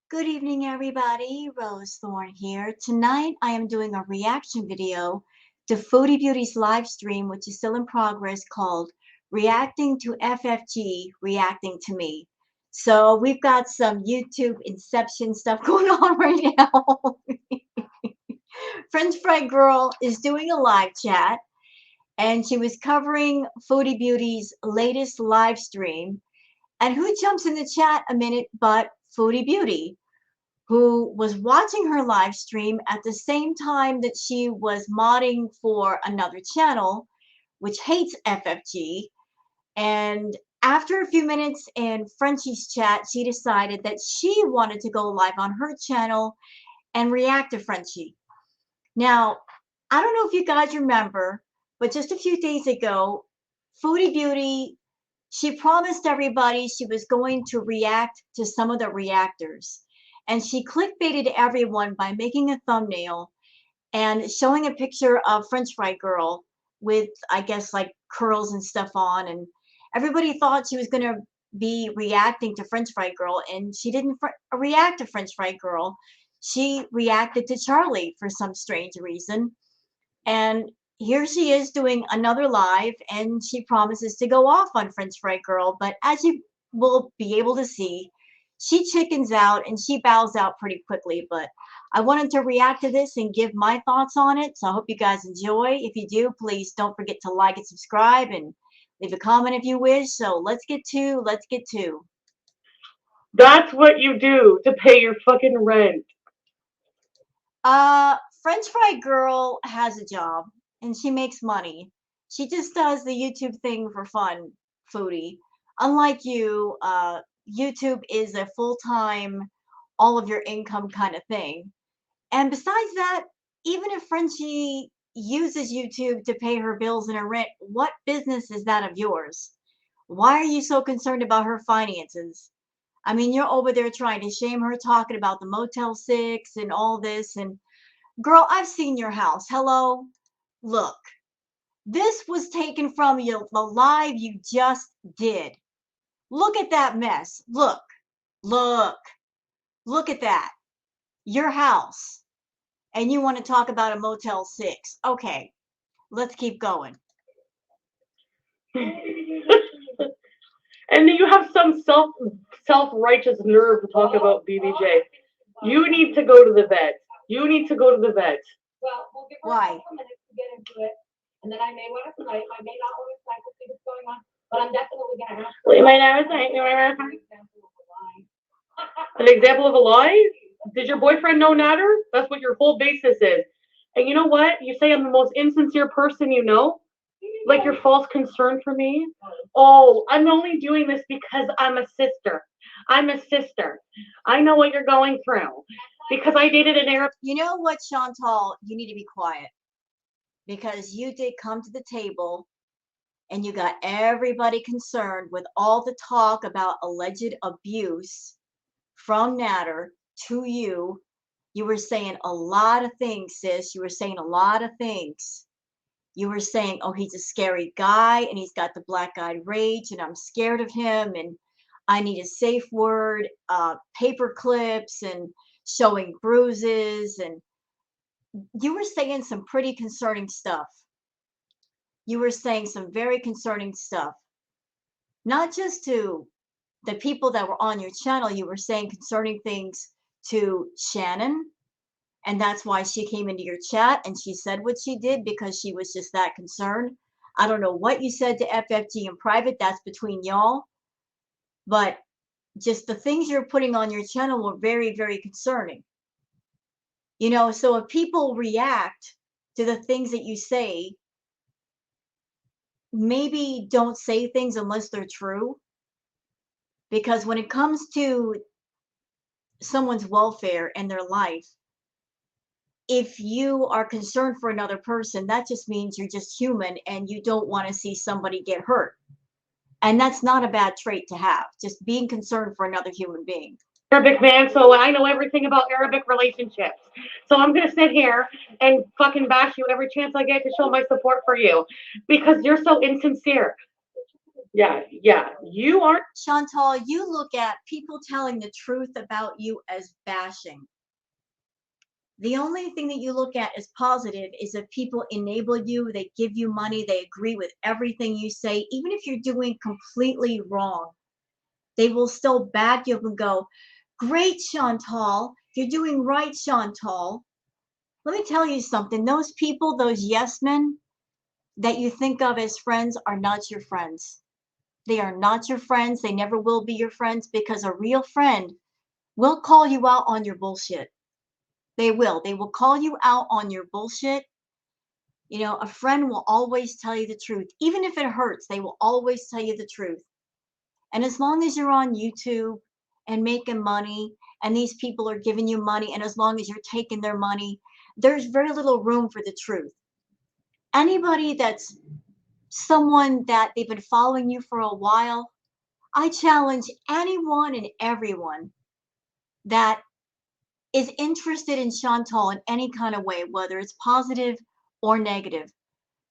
Good evening, everybody. Rose Thorne here. Tonight, I am doing a reaction video to Foodie Beauty's live stream, which is still in progress, called Reacting to FFG, Reacting to Me. So we've got some YouTube Inception stuff going on right now. French Fry Girl is doing a live chat, and she was covering Foodie Beauty's latest live stream. And who jumps in the chat a minute but Foodie Beauty, who was watching her live stream at the same time that she was modding for another channel, which hates FFG. And after a few minutes in Frenchie's chat, she decided that she wanted to go live on her channel and react to Frenchie. Now, I don't know if you guys remember, but just a few days ago, Foodie Beauty, she promised everybody she was going to react to some of the reactors. And she clickbaited everyone by making a thumbnail and showing a picture of French Fry Girl with, I guess, like curls and stuff on. And everybody thought she was going to be reacting to French Fry Girl. And she didn't react to French Fry Girl. She reacted to Charlie for some strange reason. And here she is doing another live, and she promises to go off on French Fry Girl. But as you will be able to see, she chickens out and she bows out pretty quickly. But I wanted to react to this and give my thoughts on it. So I hope you guys enjoy. If you do, please don't forget to like and subscribe and leave a comment if you wish. So let's get to. That's what you do to pay your fucking rent. French Fry Girl has a job and she makes money. She just does the YouTube thing for fun, Foodie. Unlike you, YouTube is a full-time, all of your income kind of thing. And besides that, even if Frenchie uses YouTube to pay her bills and her rent, what business is that of yours? Why are you so concerned about her finances? I mean, you're over there trying to shame her, talking about the Motel 6 and all this. And girl, I've seen your house. Hello? Look, this was taken from you, the live you just did. Look at that mess. Look, look at that. Your house. And you want to talk about a Motel 6. Okay, let's keep going. And then you have some self-righteous nerve to talk about BBJ. You need to go to the vet. You need to go to the vet. Well, we'll give her Why? a couple minutes to get into it, and then I may want to tonight. I may not want to tonight to see what's going on, but I'm definitely going to ask her. You might have a thing. You might have a An thing. example of a lie. An example of a lie? Did your boyfriend know Natter? That's what your whole basis is. And you know what? You say I'm the most insincere person you know? Like your false concern for me? Oh, I'm only doing this because I'm a sister. I'm a sister. I know what you're going through. Because I dated an Arab. You know what, Chantal? You need to be quiet because you did come to the table and you got everybody concerned with all the talk about alleged abuse from Natter to you. You were saying a lot of things, sis. You were saying a lot of things. You were saying, oh, he's a scary guy and he's got the black-eyed rage and I'm scared of him and I need a safe word, paper clips and showing bruises. And you were saying some pretty concerning stuff. You were saying some very concerning stuff, not just to the people that were on your channel. You were saying concerning things to Shannon, and that's why she came into your chat and she said what she did because she was just that concerned. I don't know what you said to FFG in private. That's between y'all. But just the things you're putting on your channel were very, very concerning. You know, so if people react to the things that you say, maybe don't say things unless they're true. Because when it comes to someone's welfare and their life, if you are concerned for another person, that just means you're just human and you don't want to see somebody get hurt. And that's not a bad trait to have, just being concerned for another human being. Arabic man, so I know everything about Arabic relationships. So I'm gonna sit here and fucking bash you every chance I get to show my support for you because you're so insincere. Yeah, you aren't. Chantal, you look at people telling the truth about you as bashing. The only thing that you look at as positive is if people enable you, they give you money, they agree with everything you say, even if you're doing completely wrong. They will still back you up and go, great, Chantal, you're doing right, Chantal. Let me tell you something. Those people, those yes men that you think of as friends are not your friends. They are not your friends. They never will be your friends, because a real friend will call you out on your bullshit. They will. They will call you out on your bullshit. You know, a friend will always tell you the truth. Even if it hurts, they will always tell you the truth. And as long as you're on YouTube and making money, and these people are giving you money, and as long as you're taking their money, there's very little room for the truth. Anybody that's someone that they've been following you for a while, I challenge anyone and everyone that is interested in Chantal in any kind of way, whether it's positive or negative.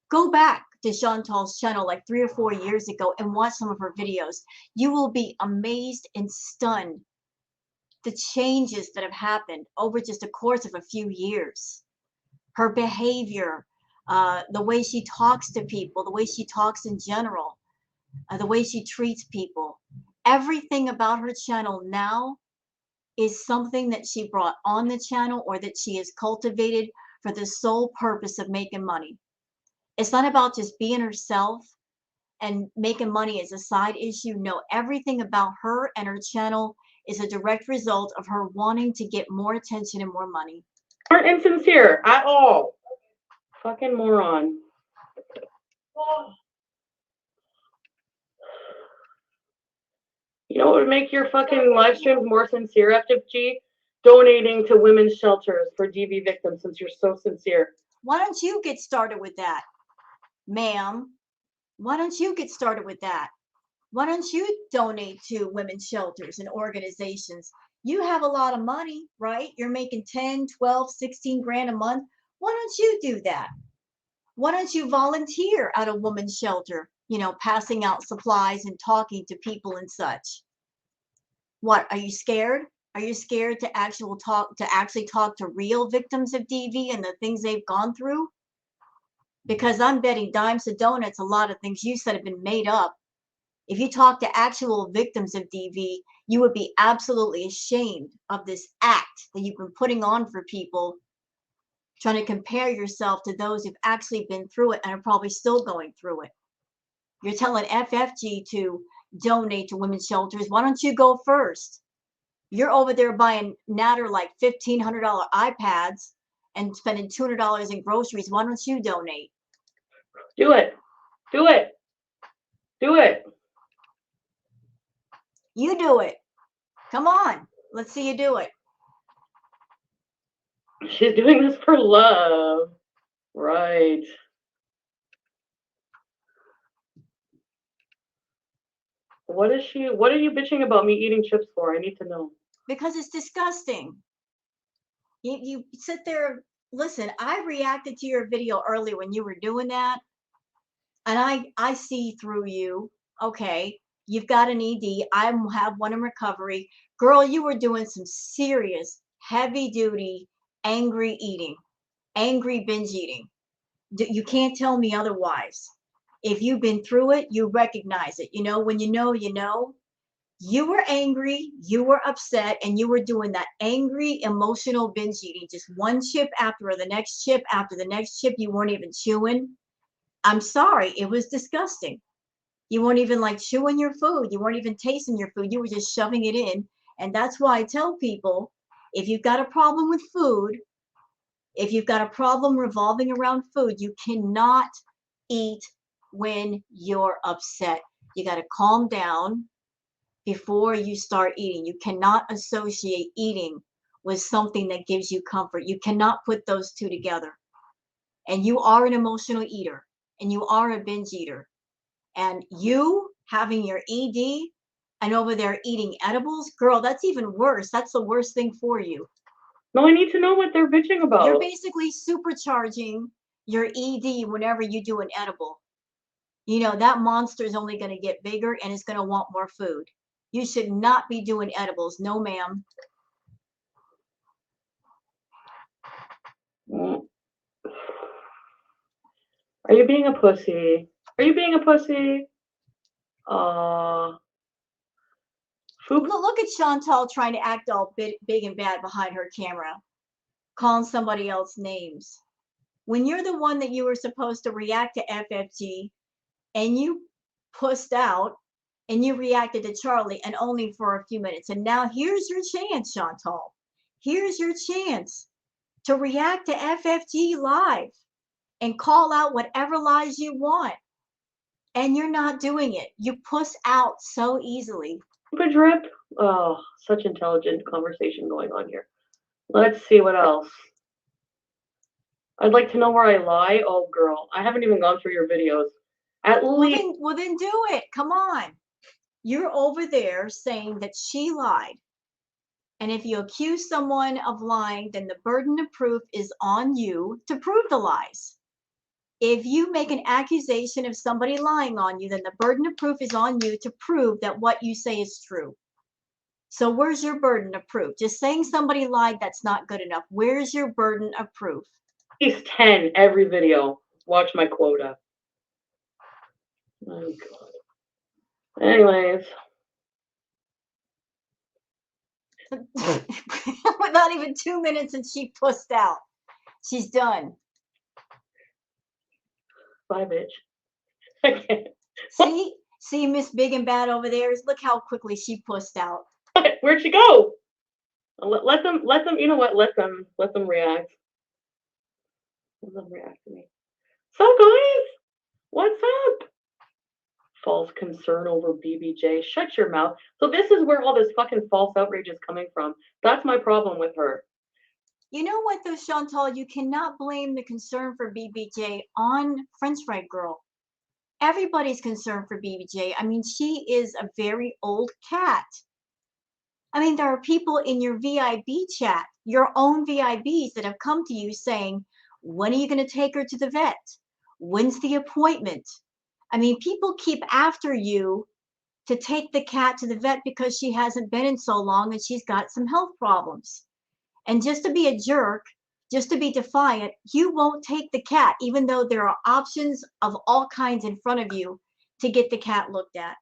Go back to Chantal's channel like 3 or 4 years ago and watch some of her videos. You will be amazed and stunned the changes that have happened over just the course of a few years. Her behavior, the way she talks to people, the way she talks in general, the way she treats people. Everything about her channel now is something that she brought on the channel or that she has cultivated for the sole purpose of making money. It's not about just being herself and making money as a side issue. No, everything about her and her channel is a direct result of her wanting to get more attention and more money. Aren't insincere at all. Fucking moron. You know what would make your fucking live streams more sincere, FFG? Donating to women's shelters for DV victims, since you're so sincere. Why don't you get started with that, ma'am? Why don't you get started with that? Why don't you donate to women's shelters and organizations? You have a lot of money, right? You're making 10, 12, 16 grand a month. Why don't you do that? Why don't you volunteer at a women's shelter, you know, passing out supplies and talking to people and such? What, are you scared? Are you scared to actually talk to real victims of DV and the things they've gone through? Because I'm betting dimes to donuts a lot of things you said have been made up. If you talk to actual victims of DV, you would be absolutely ashamed of this act that you've been putting on for people, trying to compare yourself to those who've actually been through it and are probably still going through it. You're telling FFG to donate to women's shelters. Why don't you go first? You're over there buying Natter like $1,500 iPads and spending $200 in groceries. Why don't you donate? Do it. Do it. Do it. You do it. Come on. Let's see you do it. She's doing this for love. Right. What are you bitching about me eating chips for? I need to know. Because it's disgusting. You sit there, listen, I reacted to your video earlier when you were doing that, and I see through you. Okay, you've got an ED. I have one in recovery. Girl, you were doing some serious, heavy duty, angry eating, angry binge eating. You can't tell me otherwise. If you've been through it, you recognize it. You know, when you know, you know. You were angry, you were upset, and you were doing that angry, emotional binge eating, just one chip after the next chip after the next chip. You weren't even chewing. I'm sorry, it was disgusting. You weren't even like chewing your food. You weren't even tasting your food. You were just shoving it in. And that's why I tell people, if you've got a problem with food, if you've got a problem revolving around food, you cannot eat when you're upset. You got to calm down before you start eating. You cannot associate eating with something that gives you comfort. You cannot put those two together. And you are an emotional eater, and you are a binge eater. And you having your ED and over there eating edibles, girl, that's even worse. That's the worst thing for you. No, I need to know what they're bitching about. You're basically supercharging your ED whenever you do an edible. You know, that monster is only going to get bigger and it's going to want more food. You should not be doing edibles. No, ma'am. Are you being a pussy? Are you being a pussy? Look at Chantal trying to act all big and bad behind her camera, calling somebody else names. When you're the one that you were supposed to react to FFG and you pussed out and you reacted to Charlie and only for a few minutes. And now here's your chance, Chantal. Here's your chance to react to FFG live and call out whatever lies you want. And you're not doing it. You puss out so easily. Drip. Oh, such intelligent conversation going on here. Let's see what else. I'd like to know where I lie. Oh, girl, I haven't even gone through your videos. At least. Well, then do it. Come on. You're over there saying that she lied. And if you accuse someone of lying, then the burden of proof is on you to prove the lies. If you make an accusation of somebody lying on you, then the burden of proof is on you to prove that what you say is true. So where's your burden of proof? Just saying somebody lied, that's not good enough. Where's your burden of proof? At least 10 every video. Watch my quota. Oh, God. Anyways. Without even 2 minutes and she pussed out. She's done. Bye, bitch. I can't. See Miss Big and Bad over there? Look how quickly she pussed out. Where'd she go? Let them, you know what? Let them react. Let them react to me. So, guys, what's up? False concern over BBJ. Shut your mouth. So this is where all this fucking false outrage is coming from. That's my problem with her. You know what, though, Chantal? You cannot blame the concern for BBJ on French Fry Girl. Everybody's concerned for BBJ. I mean, she is a very old cat. I mean, there are people in your VIB chat, your own VIBs, that have come to you saying, when are you going to take her to the vet? When's the appointment? I mean, people keep after you to take the cat to the vet because she hasn't been in so long and she's got some health problems. And just to be a jerk, just to be defiant, you won't take the cat, even though there are options of all kinds in front of you to get the cat looked at.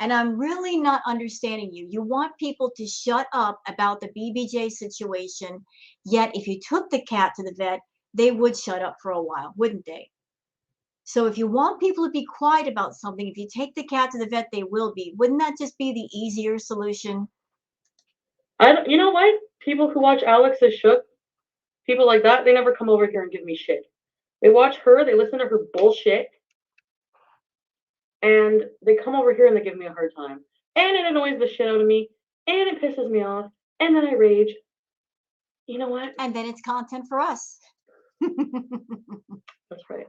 And I'm really not understanding you. You want people to shut up about the BBJ situation, yet if you took the cat to the vet, they would shut up for a while, wouldn't they? So if you want people to be quiet about something, if you take the cat to the vet, they will be. Wouldn't that just be the easier solution? You know what? People who watch Alex is Shook, people like that, they never come over here and give me shit. They watch her, they listen to her bullshit, and they come over here and they give me a hard time. And it annoys the shit out of me, and it pisses me off, and then I rage. You know what? And then it's content for us. That's right.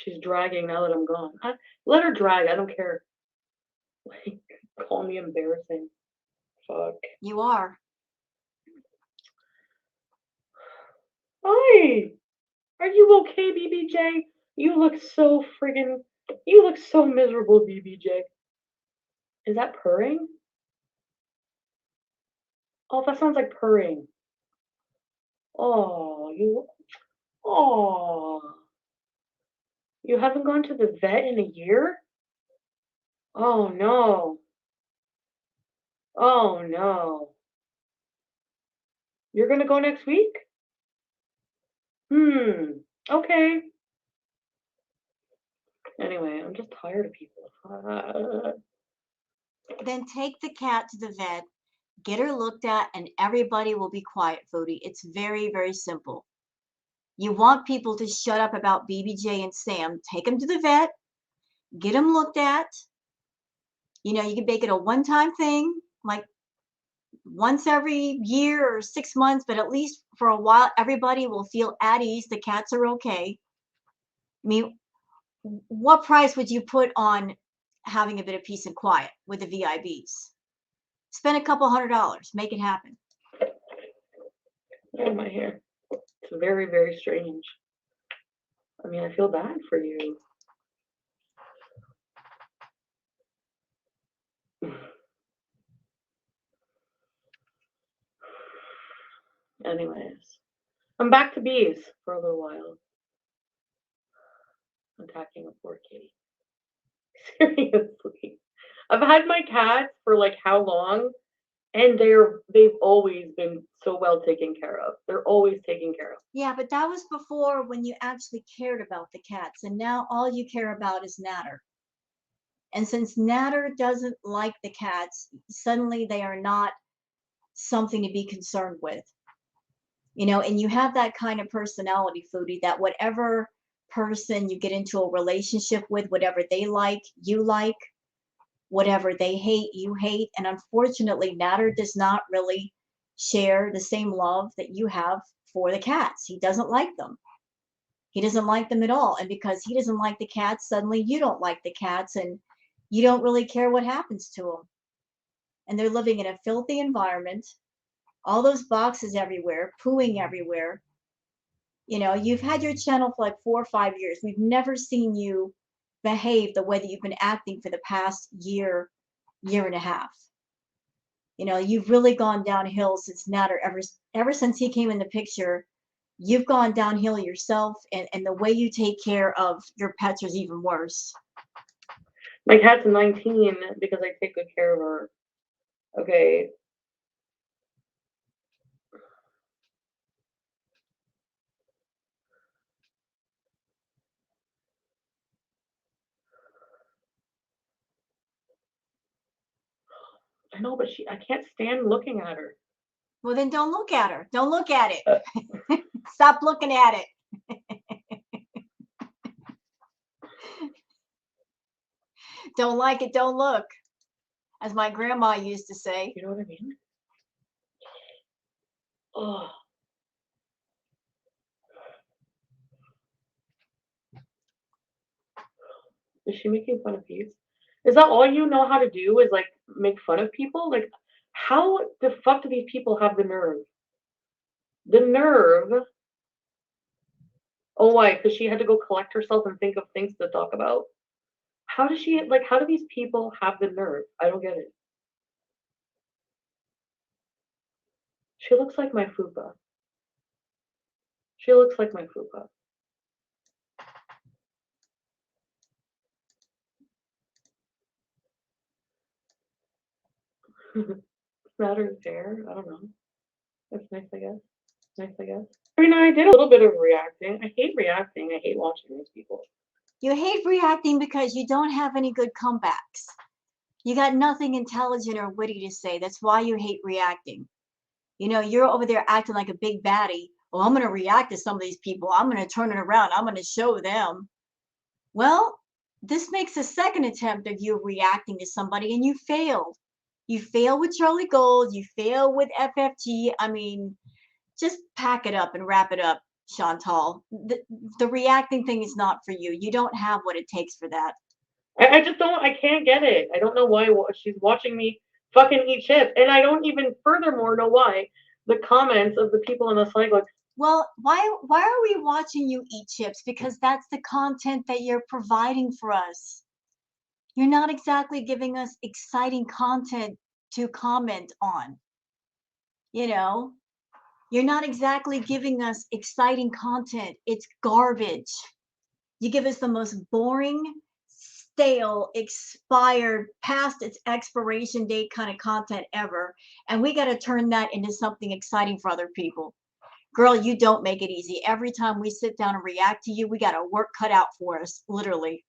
She's dragging now that I'm gone. Let her drag. I don't care. Like, call me embarrassing. Fuck. You are. Hi. Are you okay, BBJ? You look so miserable, BBJ. Is that purring? Oh, that sounds like purring. Oh, you haven't gone to the vet in a year? Oh, no. Oh, no. You're gonna go next week? Okay. Anyway, I'm just tired of people. Then take the cat to the vet, get her looked at, and everybody will be quiet, Foodie. It's very, very simple. You want people to shut up about BBJ and Sam. Take them to the vet, get them looked at. You know, you can make it a one-time thing, like once every year or 6 months, but at least for a while, everybody will feel at ease. The cats are okay. I mean, what price would you put on having a bit of peace and quiet with the VIBs? Spend a couple $100, make it happen. Oh, my hair. It's very, very strange. I mean, I feel bad for you. Anyways, I'm back to bees for a little while. Attacking a poor kitty. Seriously. I've had my cats for like how long? And they've always been so well taken care of. They're always taken care of. Yeah, but that was before when you actually cared about the cats, and now all you care about is Natter. And since Natter doesn't like the cats, suddenly they are not something to be concerned with. You know, and you have that kind of personality, Foodie, that whatever person you get into a relationship with, whatever they like, you like, whatever they hate, you hate. And unfortunately, Natter does not really share the same love that you have for the cats. He doesn't like them. He doesn't like them at all. And because he doesn't like the cats, suddenly you don't like the cats and you don't really care what happens to them. And they're living in a filthy environment, all those boxes everywhere, pooing everywhere. You know, you've had your channel for like 4 or 5 years. We've never seen you behave the way that you've been acting for the past year, year and a half. You know, you've really gone downhill since Natter, ever since he came in the picture. You've gone downhill yourself, and the way you take care of your pets is even worse. My cat's 19 because I take good care of her. Okay. I know, but I can't stand looking at her. Well, then don't look at her. Don't look at it. Stop looking at it. Don't like it, don't look, as my grandma used to say. You know what I mean? Oh. Is she making fun of bees? Is that all you know how to do is like make fun of people? Like, how the fuck do these people have the nerve? The nerve. Oh, why? Because she had to go collect herself and think of things to talk about. How does she like? How do these people have the nerve? I don't get it. She looks like my fupa. She looks like my fupa. Matter's hair. I don't know. That's nice, I guess. Nice, I guess. I mean, I did a little bit of reacting. I hate reacting. I hate watching these people. You hate reacting because you don't have any good comebacks. You got nothing intelligent or witty to say. That's why you hate reacting. You know, you're over there acting like a big baddie. Well, I'm going to react to some of these people. I'm going to turn it around. I'm going to show them. Well, this makes a second attempt of you reacting to somebody, and you failed. You failed with Charlie Gold. You failed with FFG. I mean, just pack it up and wrap it up, Chantal. The reacting thing is not for you. You don't have what it takes for that. I just don't. I can't get it. I don't know why she's watching me fucking eat chips, and I don't even furthermore know why the comments of the people in the site like. Well, why are we watching you eat chips? Because that's the content that you're providing for us. You're not exactly giving us exciting content to comment on. You know, you're not exactly giving us exciting content. It's garbage. You give us the most boring, stale, expired, past its expiration date kind of content ever. And we got to turn that into something exciting for other people. Girl, you don't make it easy. Every time we sit down and react to you, we got a work cut out for us, literally.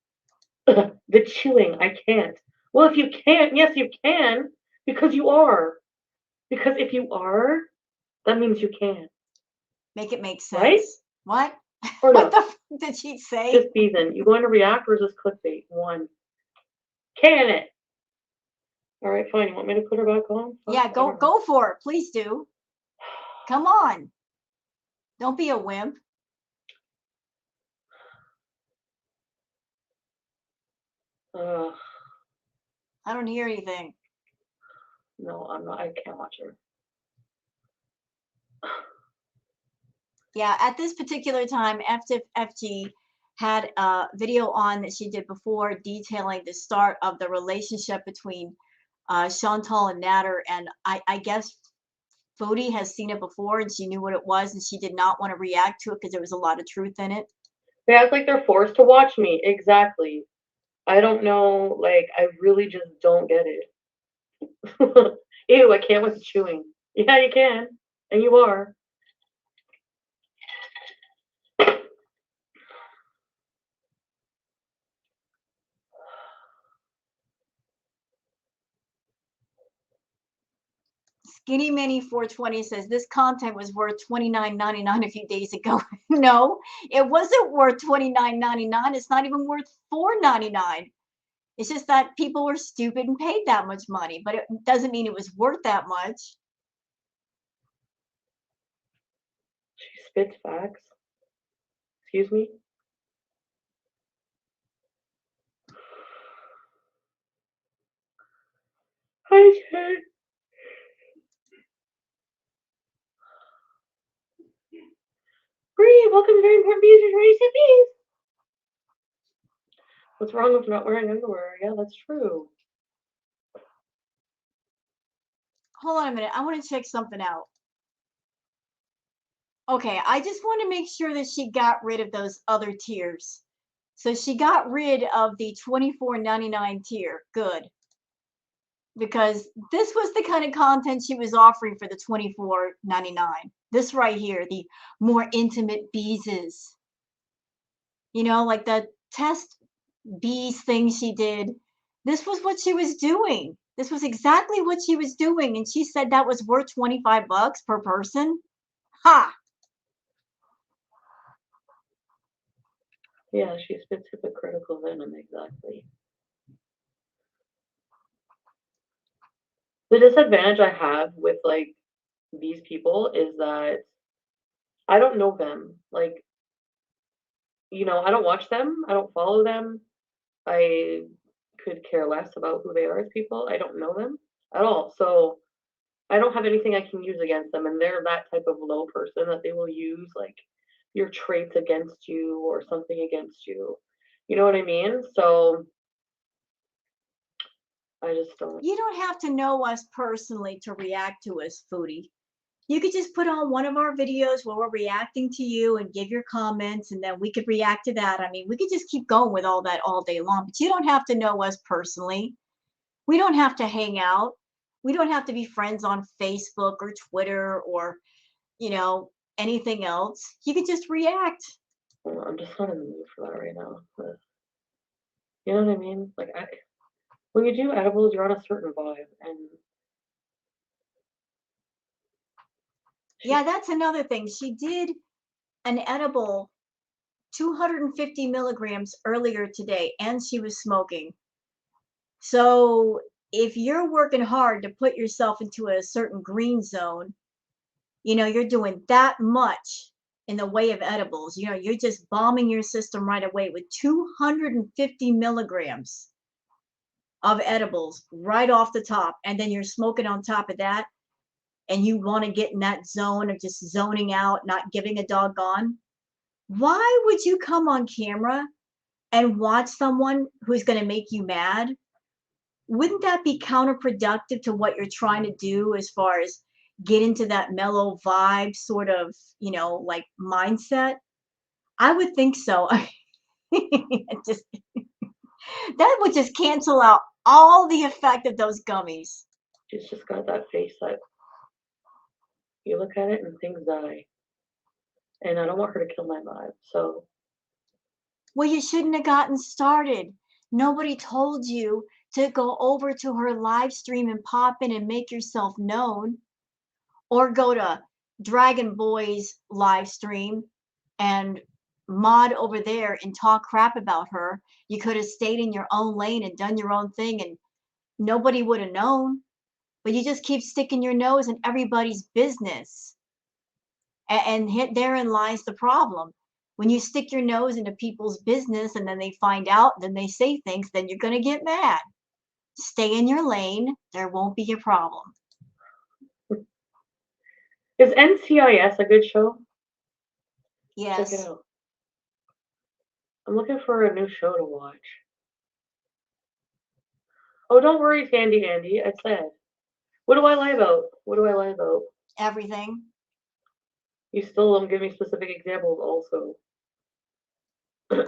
The chewing, I can't. Well, if you can't, yes, you can, because you are. Because if you are, that means you can. Make it make sense. Right? What? Or no. What the f did she say? Just Beeson. You going to react or is this clickbait? One. Can it? All right, fine. You want me to put her back on? Fine, Yeah, go for it. Please do. Come on. Don't be a wimp. I don't hear anything. No, I'm not. I can't watch her. Yeah, at this particular time, FFG had a video on that she did before detailing the start of the relationship between Chantal and Natter, and I guess Foodie has seen it before and she knew what it was and she did not want to react to it because there was a lot of truth in it. They act like they're forced to watch me. Exactly. I don't know. Like, I really just don't get it. Ew, I can't with the chewing. Yeah, you can. And you are. Skinny Minnie 420 says this content was worth $29.99 a few days ago. No, it wasn't worth $29.99. It's not even worth $4.99. It's just that people were stupid and paid that much money, but it doesn't mean it was worth that much. She spits facts. Excuse me? Hi, Ted. Bree, welcome to Very Important Views. Ready to say peace. What's wrong with not wearing underwear? Yeah, that's true. Hold on a minute. I want to check something out. Okay, I just want to make sure that she got rid of those other tiers. So she got rid of the $24.99 tier. Good. Because this was the kind of content she was offering for the $24.99. This right here, the more intimate beeses. You know, like the test bees thing she did. This was what she was doing. This was exactly what she was doing. And she said that was worth 25 bucks per person. Ha! Yeah, she spits hypocritical venom, exactly. The disadvantage I have with, like, these people is that I don't know them. Like, I don't watch them. I don't follow them. I could care less about who they are as people. I don't know them at all. So I don't have anything I can use against them. And they're that type of low person that they will use, like, your traits against you or something against you. You know what I mean? So I just don't. You don't have to know us personally to react to us, Foodie. You could just put on one of our videos where we're reacting to you and give your comments, and then we could react to that. I mean, we could just keep going with all that all day long, but you don't have to know us personally. We don't have to hang out. We don't have to be friends on Facebook or Twitter or, anything else. You could just react. Well, I'm just not in the mood for that right now. But, you know what I mean? Like, when you do edibles, you're on a certain vibe, and Yeah, that's another thing. She did an edible 250 milligrams earlier today, and she was smoking. So if you're working hard to put yourself into a certain green zone, you're doing that much in the way of edibles. You're just bombing your system right away with 250 milligrams of edibles right off the top. And then you're smoking on top of that. And you want to get in that zone of just zoning out, not giving a doggone. Why would you come on camera and watch someone who's going to make you mad? Wouldn't that be counterproductive to what you're trying to do as far as get into that mellow vibe sort of, like mindset? I would think so. just that would just cancel out all the effect of those gummies. she's just got that face that you look at it and things die. And I don't want her to kill my vibe. So Well, you shouldn't have gotten started. Nobody told you to go over to her live stream and pop in and make yourself known, or go to Dragon Boy's live stream and mod over there and talk crap about her. You could have stayed in your own lane and done your own thing and nobody would have known. But you just keep sticking your nose in everybody's business. And therein lies the problem. When you stick your nose into people's business and then they find out, then they say things, then you're going to get mad. Stay in your lane. There won't be a problem. is NCIS a good show? Check it Yes. out. I'm looking for a new show to watch. Oh, don't worry, Sandy Andy. I said. What do I lie about? What do I lie about? Everything. You still don't give me specific examples also.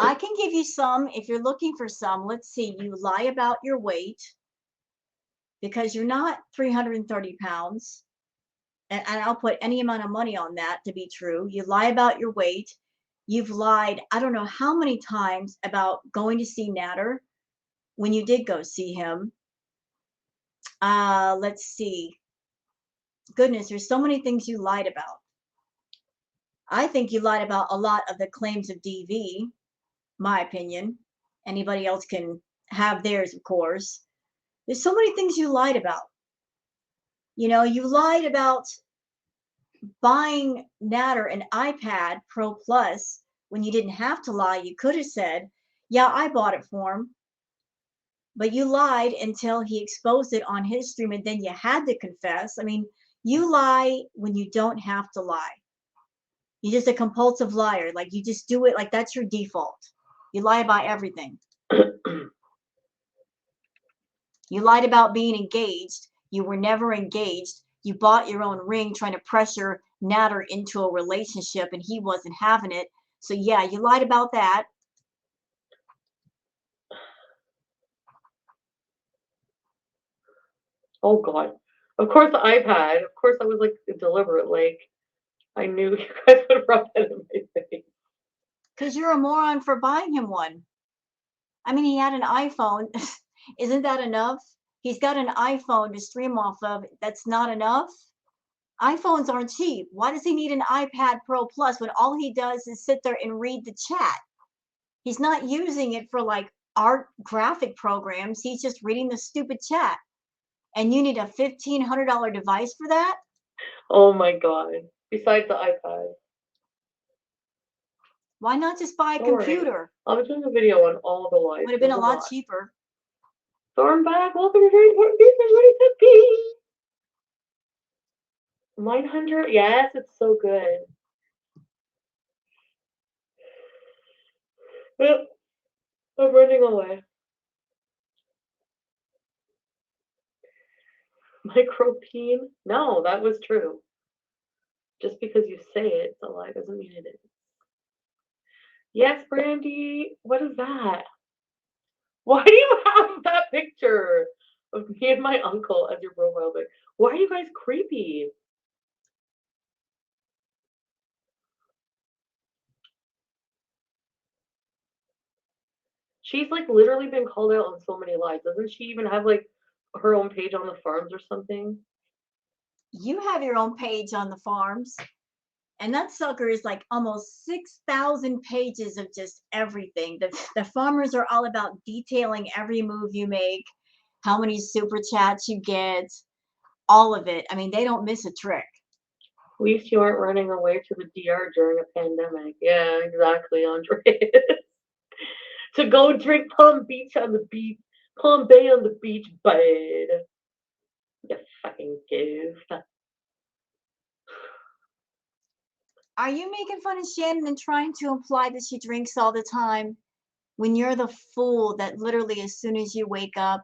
I can give you some if you're looking for some. Let's see. You lie about your weight because you're not 330 pounds. And I'll put any amount of money on that to be true. You lie about your weight. You've lied, I don't know how many times about going to see Natter when you did go see him. Let's see. Goodness, there's so many things you lied about. I think you lied about a lot of the claims of DV, my opinion. Anybody else can have theirs, of course. There's so many things you lied about. You know, you lied about buying Natter an iPad Pro Plus when you didn't have to lie. You could have said, yeah, I bought it for him. But you lied until he exposed it on his stream, and then you had to confess. I mean, you lie when you don't have to lie. You're just a compulsive liar. Like, you just do it like that's your default. You lie about everything. You lied about being engaged. You were never engaged. You bought your own ring trying to pressure Natter into a relationship, and he wasn't having it. So yeah, you lied about that. Oh God. Of course the iPad. Of course I was like deliberate. Like I knew you guys would rub that in my face. Because you're a moron for buying him one. I mean, he had an iPhone. Isn't that enough? He's got an iPhone to stream off of. That's not enough. iPhones aren't cheap. Why does he need an iPad Pro Plus when all he does is sit there and read the chat? He's not using it for like art graphic programs. He's just reading the stupid chat. And you need a $1,500 device for that? Oh my God. Besides the iPad. Why not just buy a Don't worry. computer? I'll be doing a video on all the lies. Would have been a lot cheaper. So I'm back. Welcome to very important business. What is it be? Mindhunter? Yes, it's so good. Well, I'm running away. Micropene? No, that was true. Just because you say it's a lie doesn't mean it is. Yes, Brandy. What is that? Why do you have that picture of me and my uncle as your profile pic? Why are you guys creepy? She's like literally been called out on so many lies. Doesn't she even have like her own page on the farms or something? You have your own page on the farms. And that sucker is like almost 6,000 pages of just everything. The farmers are all about detailing every move you make, how many super chats you get, all of it. I mean, they don't miss a trick. At least you aren't running away to the DR during a pandemic. Yeah, exactly, Andre. To go drink Palm Bay on the beach, bud. You fucking goof. Are you making fun of Shannon and trying to imply that she drinks all the time when you're the fool that literally as soon as you wake up,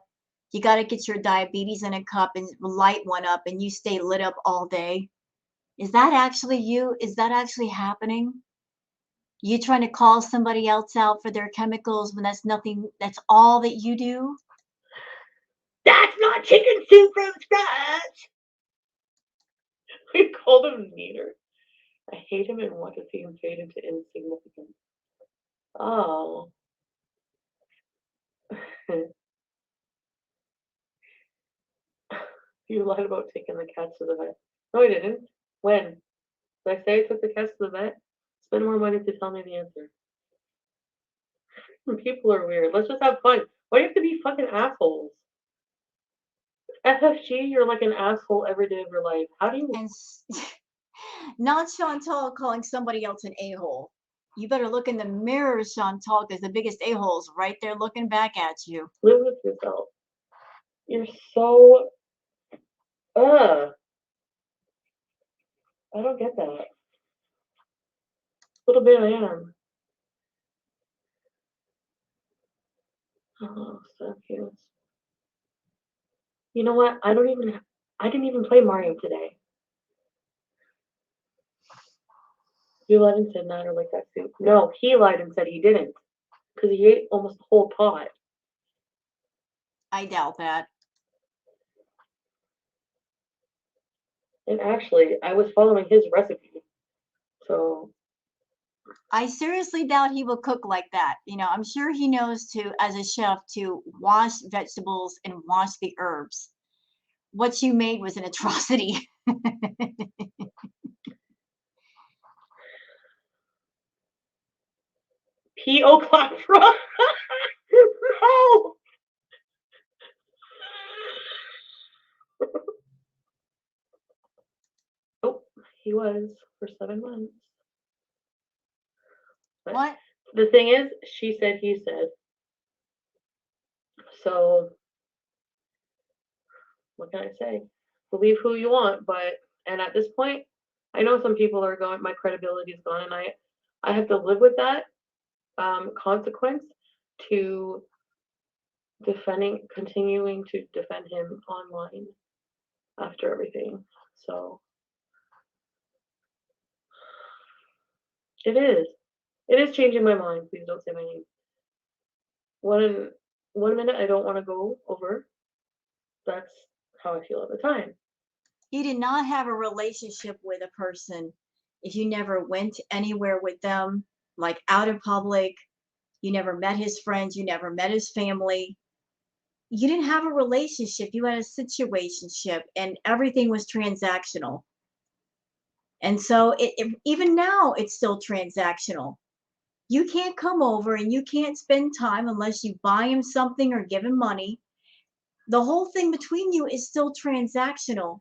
you got to get your diabetes in a cup and light one up and you stay lit up all day? Is that actually you? Is that actually happening? You trying to call somebody else out for their chemicals when that's nothing, that's all that you do? That's not chicken soup from scratch. We called him Neater. I hate him and want to see him fade into insignificance. Oh. You lied about taking the cats to the vet. No, I didn't. When? Did I say I took the cats to the vet? Spend more money to tell me the answer. People are weird. Let's just have fun. Why do you have to be fucking assholes? FFG, you're like an asshole every day of your life. How do you... And not Chantal calling somebody else an a-hole. You better look in the mirror, Chantal, because the biggest a-hole's right there looking back at you. Live with yourself. You're so... I don't get that. A little bit I am. Oh, so cute. You know what? I didn't even play Mario today. You lied and said not or like that soup. No, he lied and said he didn't. Because he ate almost the whole pot. I doubt that. And actually, I was following his recipe. So I seriously doubt he will cook like that. You know, I'm sure he knows to, as a chef, to wash vegetables and wash the herbs. What you made was an atrocity. P.O. Claptra. No. Oh, he was for 7 months. But What? the thing is, she said, he said. So what can I say? Believe who you want, and at this point, I know some people are going. My credibility is gone, and I have to live with that consequence to continuing to defend him online after everything. So it is changing my mind. Please don't say my name. One minute I don't want to go over. That's how I feel at the time. You did not have a relationship with a person if you never went anywhere with them, like out in public. You never met his friends. You never met his family. You didn't have a relationship. You had a situationship, and everything was transactional. And so, even now, it's still transactional. You can't come over and you can't spend time unless you buy him something or give him money. The whole thing between you is still transactional.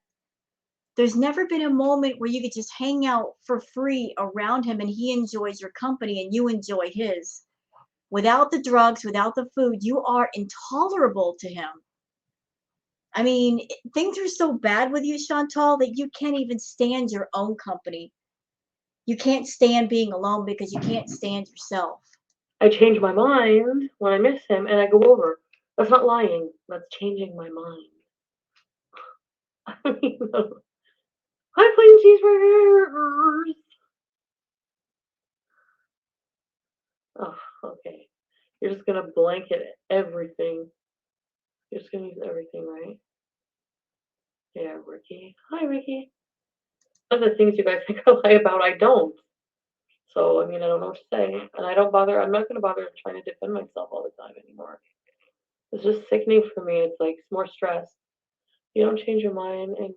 There's never been a moment where you could just hang out for free around him and he enjoys your company and you enjoy his. Without the drugs, without the food, you are intolerable to him. I mean, things are so bad with you, Chantal, that you can't even stand your own company. You can't stand being alone because you can't stand yourself. I change my mind when I miss him and I go over. That's not lying. That's changing my mind. I mean, hi, plain cheeseburgers. Oh, okay. You're just gonna blanket everything. You're just gonna use everything, right? Yeah, Ricky. Hi, Ricky. One of the things you guys think I lie about, I don't. So, I mean, I don't know what to say. And I don't bother, I'm not gonna bother trying to defend myself all the time anymore. It's just sickening for me. It's like, it's more stress. You don't change your mind and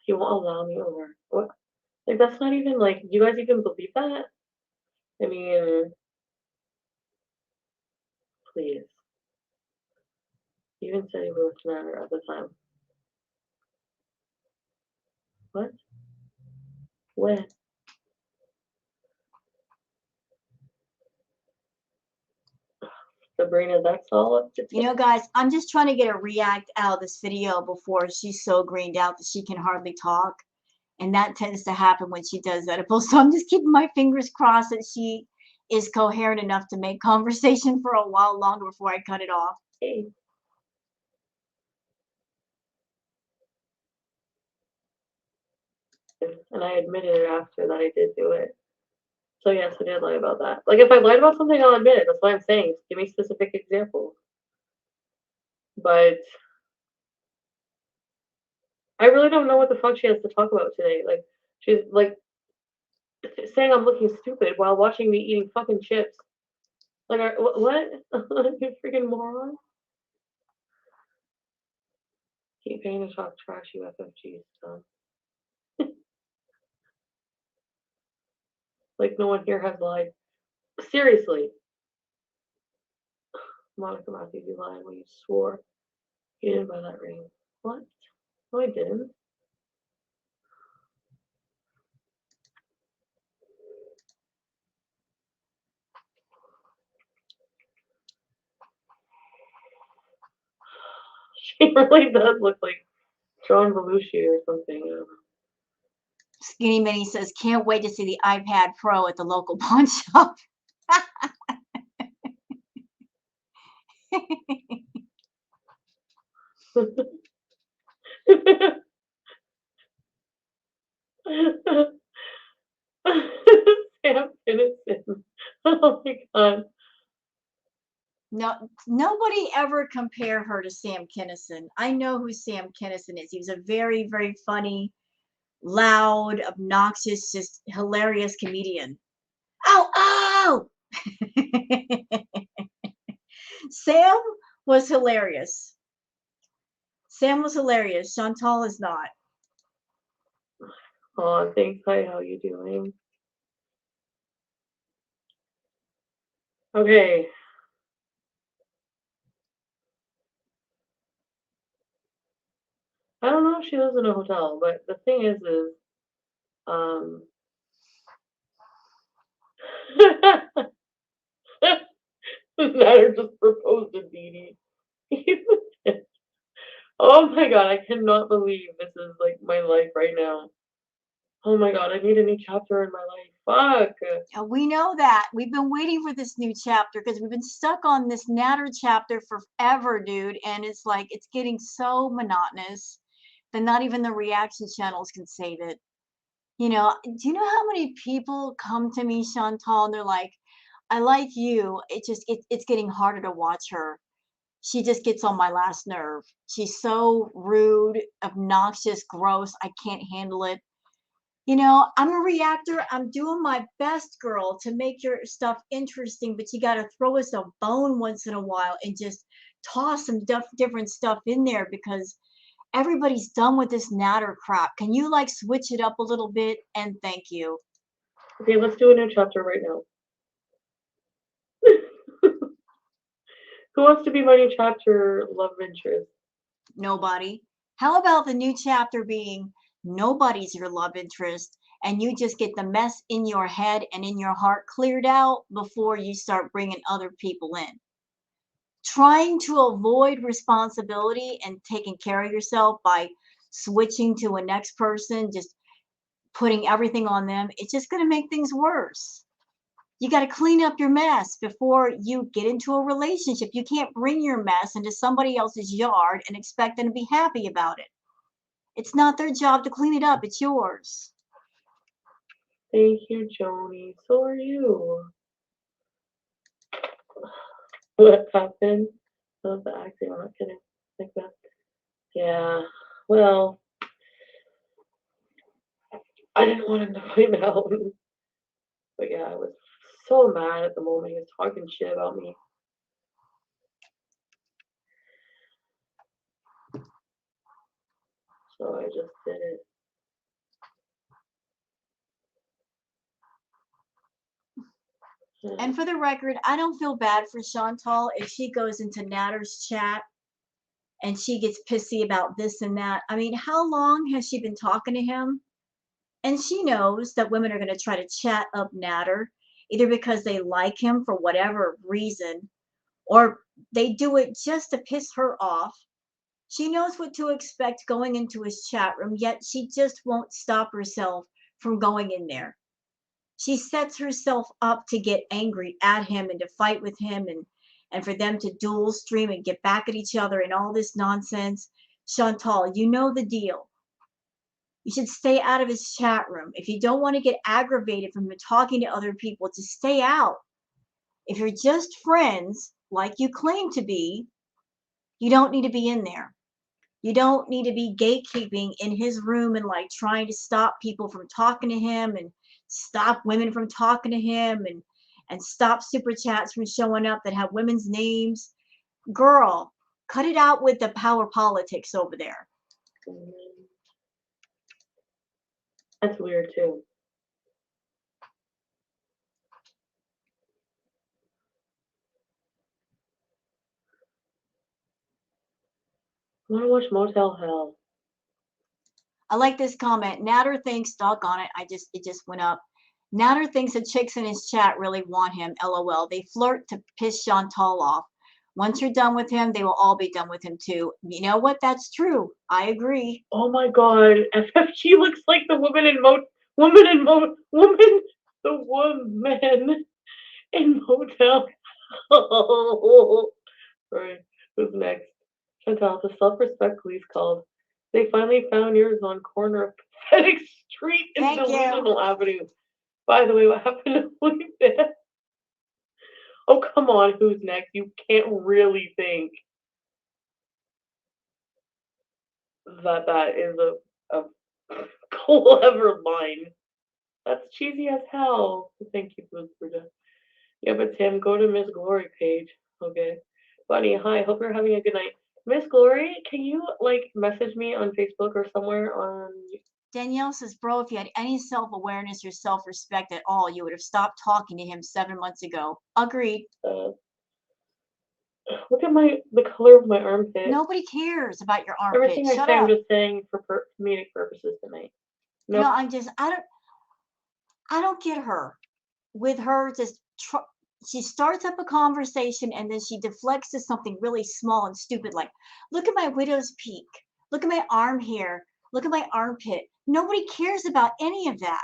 you won't allow me over. What? Like, that's not even like, you guys even believe that? I mean, please. You even said he was matter at the time. What? When? Sabrina, that's all up to You know, guys, I'm just trying to get a react out of this video before she's so greened out that she can hardly talk. And that tends to happen when she does edibles. So I'm just keeping my fingers crossed that she is coherent enough to make conversation for a while longer before I cut it off. Hey. And I admitted it after that I did do it. So yes, I did lie about that. Like if I lied about something, I'll admit it. That's what I'm saying. Give me specific examples. But I really don't know what the fuck she has to talk about today. Like she's like saying I'm looking stupid while watching me eating fucking chips. Like what? You freaking moron. Keep paying to talk trash, you FFG stuff. Like no one here has lied. Seriously. Monica Matthews, you lied when you swore you didn't buy that ring. What? No, I didn't. She really does look like John Belushi or something. Skinny Minnie says, can't wait to see the iPad Pro at the local pawn shop. Sam Kinison. Oh my god. No, nobody ever compare her to Sam Kinison. I know who Sam Kinison is. He was a very, very funny, loud, obnoxious, just hilarious comedian. Oh, oh! Sam was hilarious. Sam was hilarious. Chantal is not. Oh, thanks. Hi, how you doing? Okay. I don't know if she lives in a hotel, but the thing is um, Natter just proposed to Dee Dee. Oh my god, I cannot believe this is like my life right now. Oh my god, I need a new chapter in my life. Fuck. We know that. We've been waiting for this new chapter because we've been stuck on this Natter chapter forever, dude. And it's like, it's getting so monotonous that not even the reaction channels can save it. You know, do you know how many people come to me, Chantal, and they're like, I like you. It's getting harder to watch her. She just gets on my last nerve. She's so rude, obnoxious, gross. I can't handle it. You know, I'm a reactor. I'm doing my best, girl, to make your stuff interesting, but you got to throw us a bone once in a while and just toss some different stuff in there because everybody's done with this Natter crap. Can you like switch it up a little bit? And thank you. Okay, let's do a new chapter right now. Who wants to be my new chapter love interest? Nobody. How about the new chapter being nobody's your love interest and you just get the mess in your head and in your heart cleared out before you start bringing other people in? Trying to avoid responsibility and taking care of yourself by switching to a next person, just putting everything on them, it's just going to make things worse. You got to clean up your mess before you get into a relationship. You can't bring your mess into somebody else's yard and expect them to be happy about it. It's not their job to clean it up, it's yours. Thank you, Joni. So are you. What happened? Love the acting. I'm not kidding. Like that. Yeah. Well, I didn't want him to find out. But yeah, I was so mad at the moment he was talking shit about me. So I just did it. And for the record, I don't feel bad for Chantal if she goes into Natter's chat and she gets pissy about this and that. I mean, how long has she been talking to him? And she knows that women are going to try to chat up Natter, either because they like him for whatever reason, or they do it just to piss her off. She knows what to expect going into his chat room, yet she just won't stop herself from going in there. She sets herself up to get angry at him and to fight with him and for them to dual stream and get back at each other and all this nonsense. Chantal, you know the deal. You should stay out of his chat room. If you don't want to get aggravated from talking to other people, just stay out. If you're just friends, like you claim to be, you don't need to be in there. You don't need to be gatekeeping in his room and like trying to stop people from talking to him and stop women from talking to him and stop super chats from showing up that have women's names. Girl, cut it out with the power politics over there. That's weird too. I want to watch Motel Hell. I like this comment. Natter thinks, doggone it, it just went up. Natter thinks the chicks in his chat really want him. LOL. They flirt to piss Chantal off. Once you're done with him, they will all be done with him too. You know what? That's true. I agree. Oh my god, FFG looks like the woman in motel. Right. Who's next? Chantal, the self-respect police called. They finally found yours on corner of Pathetic Street and Thank you. Delusional Avenue. By the way, what happened to Felipe? Oh, come on, who's next? You can't really think that that is a clever line. That's cheesy as hell. Thank you, Bruda. Yeah, but Tim, go to Miss Glory page. Okay. Bunny, hi, hope you're having a good night. Miss Glory, can you like message me on Facebook or somewhere on Danielle says, bro, if you had any self-awareness or self-respect at all, you would have stopped talking to him 7 months ago. Agreed. look at the color of my armpit. Nobody cares about your armpit. Everything I Shut say, up. I'm just saying for comedic purposes tonight. No, Nope. I don't get her. With her, she starts up a conversation and then she deflects to something really small and stupid, like, look at my widow's peak. Look at my arm hair. Look at my armpit. Nobody cares about any of that.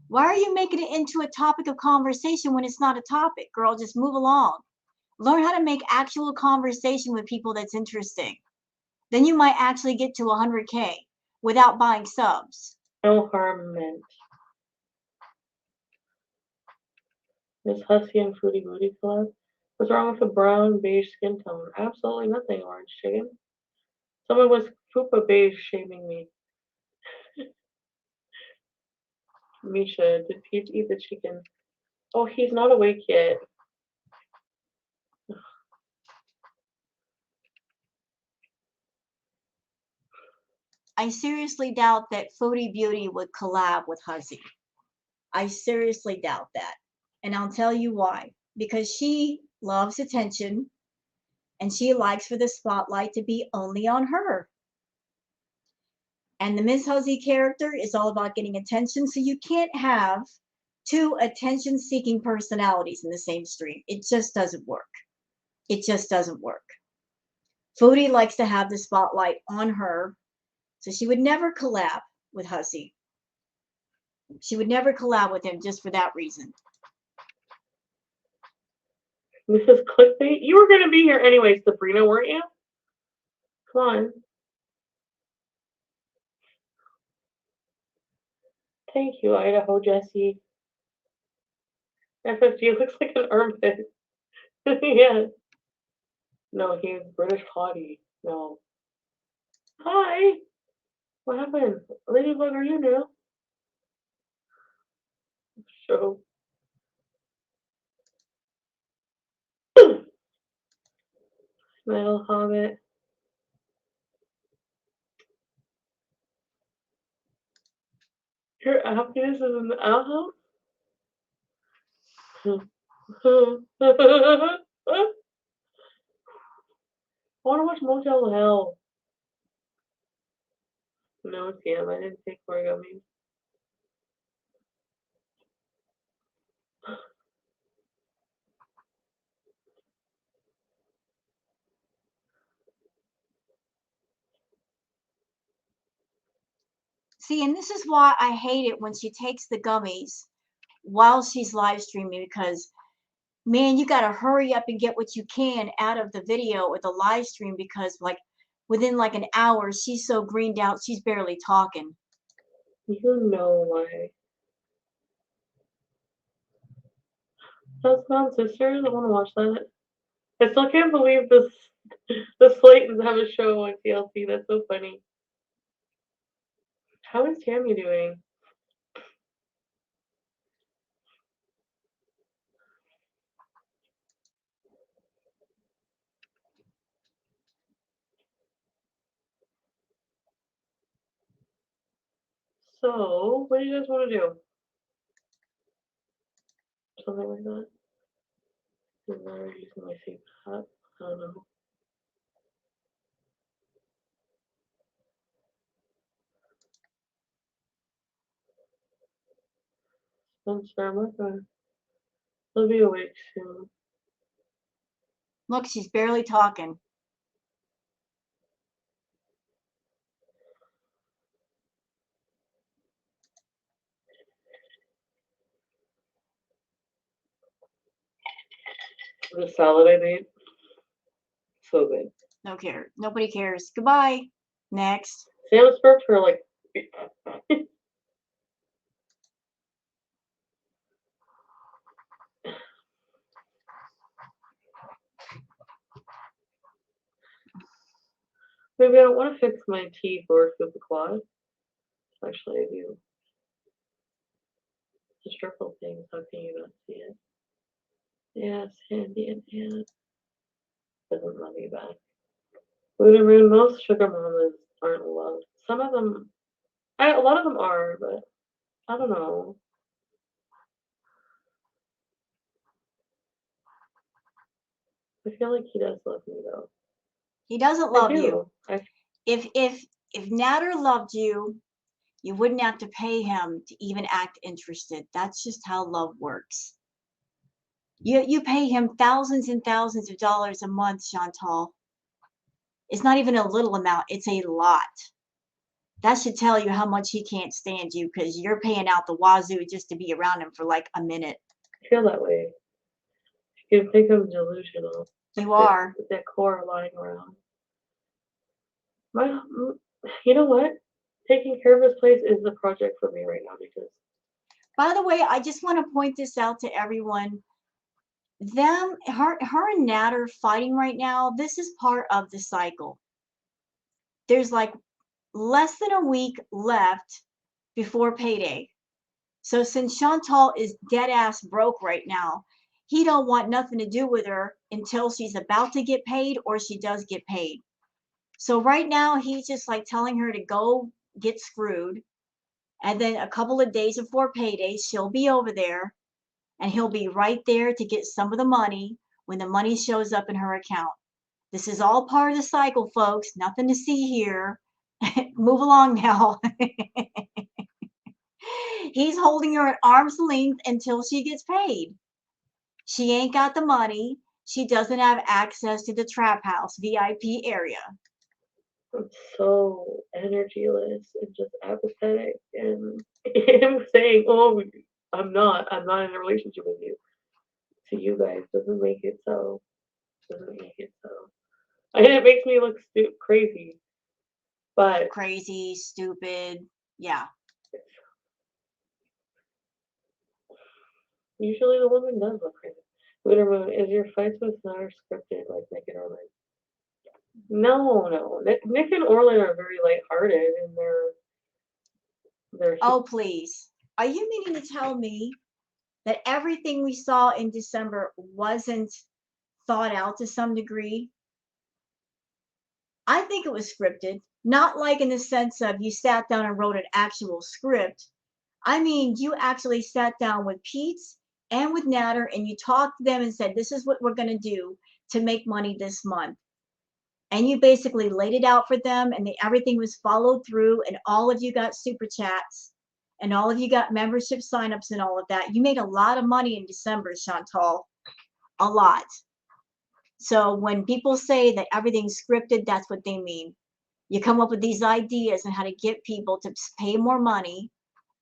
Why are you making it into a topic of conversation when it's not a topic? Girl, just move along. Learn how to make actual conversation with people that's interesting. Then you might actually get to 100K without buying subs. No harm meant. Miss Hussy and Foodie Booty Club. What's wrong with a brown beige skin tone? Absolutely nothing, orange chicken. Someone was fupa beige shaming me. Misha, did Pete eat the chicken? Oh, he's not awake yet. I seriously doubt that Foodie Beauty would collab with Hussy. I seriously doubt that. And I'll tell you why. Because she loves attention and she likes for the spotlight to be only on her. And the Miss Hussy character is all about getting attention, so you can't have two attention-seeking personalities in the same stream. It just doesn't work. It just doesn't work. Foodie likes to have the spotlight on her, so she would never collab with Hussy. She would never collab with him just for that reason. Mrs. Clickbait, you were going to be here anyway, Sabrina, weren't you? Come on. Thank you, Idaho Jessie. FFG looks like an armpit. Yeah. No, he's British hottie. No. Hi. What happened? Ladybug, are you new? Show. Metal Hobbit. Your happiness is in the outhouse? I want to watch Motel Hell. No, Sam, I didn't take origami. See, and this is why I hate it when she takes the gummies while she's live streaming, because man, you got to hurry up and get what you can out of the video or the live stream, because like within like an hour she's so greened out she's barely talking. You know why. That's not Sisters. I want to watch that. I still can't believe the Slaytons have a show on TLC. That's so funny. How is Tammy doing? So, what do you guys want to do? Something like that? I'm never using my same hat. I don't know. Spencer, I'm not gonna. He'll be awake soon. Look, she's barely talking. The salad I made, so good. No care. Nobody cares. Goodbye. Next. Sam was burped for like. Maybe I don't want to fix my teeth or flip the quad. Actually, I do. The circle things, how can you not see it? Yes, handy in hand. Doesn't love you back. Whatever, most sugar mamas aren't loved. Some of them, a lot of them are, but I don't know. I feel like he does love me though. He doesn't I love do. you. If Natter loved you, you wouldn't have to pay him to even act interested. That's just how love works. You pay him thousands and thousands of dollars a month, Chantal. It's not even a little amount, it's a lot. That should tell you how much he can't stand you, because you're paying out the wazoo just to be around him for like a minute. I feel that way. You can think I'm delusional. You are. With that core lying around. You know what? Taking care of his place is the project for me right now because. By the way, I just want to point this out to everyone. Her and Nat are fighting right now. This is part of the cycle. There's like less than a week left before payday. So since Chantal is dead ass broke right now, he don't want nothing to do with her until she's about to get paid or she does get paid. So right now he's just like telling her to go get screwed. And then a couple of days before payday, she'll be over there and he'll be right there to get some of the money when the money shows up in her account. This is all part of the cycle, folks. Nothing to see here. Move along now. He's holding her at arm's length until she gets paid. She ain't got the money. She doesn't have access to the trap house VIP area. I'm so energyless and just apathetic, and him saying, "Oh, I'm not in a relationship with you." To you guys doesn't make it so. Doesn't make it so. And it makes me look crazy, but Crazy, stupid. Yeah. usually the woman does look crazy. Lunar Moon, is your fights with Snar scripted like Nick and Orlin? No. Nick and Orlin are very lighthearted and they're. Oh, please. Are you meaning to tell me that everything we saw in December wasn't thought out to some degree? I think it was scripted, not like in the sense of you sat down and wrote an actual script. I mean, you actually sat down with Pete's and with Natter and you talked to them and said, this is what we're going to do to make money this month. And you basically laid it out for them and everything was followed through and all of you got super chats and all of you got membership signups and all of that. You made a lot of money in December, Chantal. A lot. So when people say that everything's scripted, that's what they mean. You come up with these ideas on how to get people to pay more money,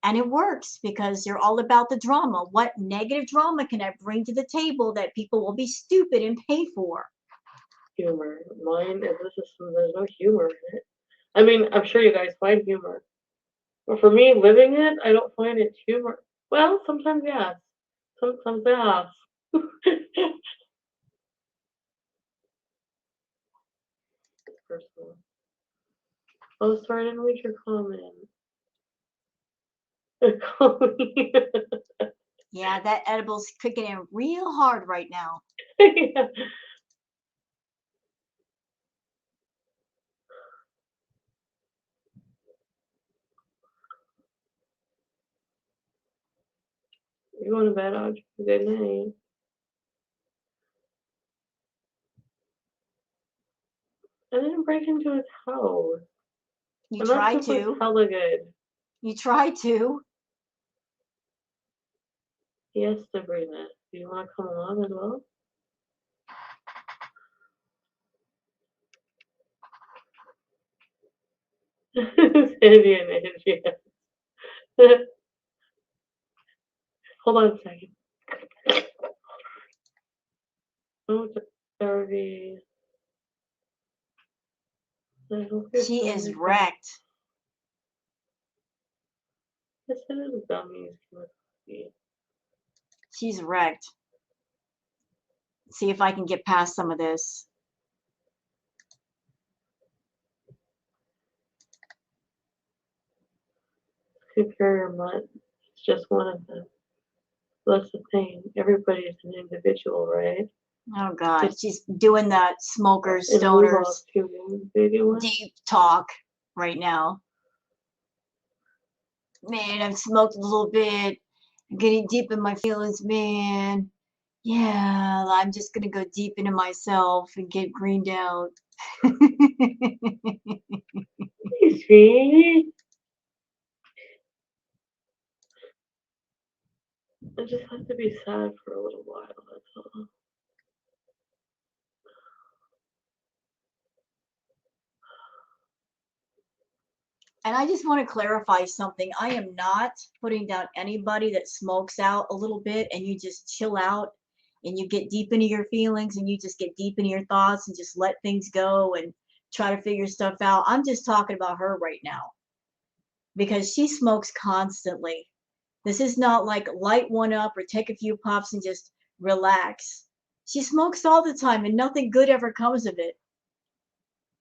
and it works because you're all about the drama. What negative drama can I bring to the table that people will be stupid and pay for? Humor. Mine is there's no humor in it. I mean, I'm sure you guys find humor. But for me, living it, I don't find it humor. Well, sometimes yes. Sometimes yes. Personal. Oh, sorry, I didn't read your comment. Yeah, that edible's kicking in real hard right now. Yeah. You going to bed, Audrey? Good night. I didn't break into his house. You And tried that soup was to. hella good. You tried to. Yes, Sabrina. Do you want to come along as well? Sandy and Angie, yes. Hold on a second. Oh, Darby. I hope your She is stomach- wrecked. Yes, it is gummies. She's wrecked. See if I can get past some of this. Superior mutt. It's just one of them. That's the thing. Everybody is an individual, right? Oh God, she's doing that smokers, And we stoners, lost 2 wounds, baby. What? deep talk right now. Man, I've smoked a little bit. I'm getting deep in my feelings, man. Yeah, I'm just gonna go deep into myself and get greened out. Hey, sweetie. I just have to be sad for a little while, that's all. And I just want to clarify something. I am not putting down anybody that smokes out a little bit and you just chill out and you get deep into your feelings and you just get deep into your thoughts and just let things go and try to figure stuff out. I'm just talking about her right now because she smokes constantly. This is not like light one up or take a few puffs and just relax. She smokes all the time and nothing good ever comes of it.